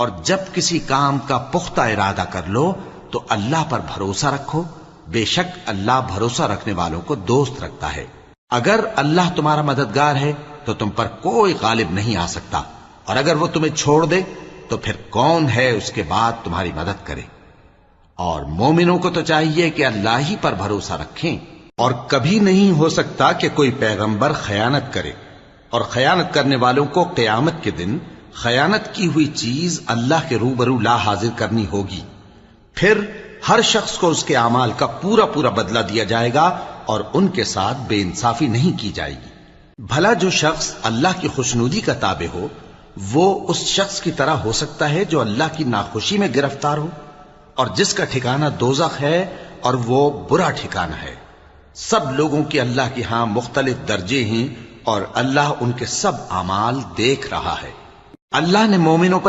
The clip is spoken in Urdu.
اور جب کسی کام کا پختہ ارادہ کر لو تو اللہ پر بھروسہ رکھو، بے شک اللہ بھروسہ رکھنے والوں کو دوست رکھتا ہے۔ اگر اللہ تمہارا مددگار ہے تو تم پر کوئی غالب نہیں آ سکتا، اور اگر وہ تمہیں چھوڑ دے تو پھر کون ہے اس کے بعد تمہاری مدد کرے۔ اور مومنوں کو تو چاہیے کہ اللہ ہی پر بھروسہ رکھیں، اور کبھی نہیں ہو سکتا کہ کوئی پیغمبر خیانت کرے، اور خیانت کرنے والوں کو قیامت کے دن خیانت کی ہوئی چیز اللہ کے روبرو لا حاضر کرنی ہوگی، پھر ہر شخص کو اس کے اعمال کا پورا پورا بدلہ دیا جائے گا، اور ان کے ساتھ بے انصافی نہیں کی جائے گی۔ بھلا جو شخص اللہ کی خوشنودی کا تابع ہو وہ اس شخص کی طرح ہو سکتا ہے جو اللہ کی ناخوشی میں گرفتار ہو، اور جس کا ٹھکانہ دوزخ ہے اور وہ برا ٹھکانہ ہے۔ سب لوگوں کے اللہ کے ہاں مختلف درجے ہیں، اور اللہ ان کے سب اعمال دیکھ رہا ہے۔ اللہ نے مومنوں پر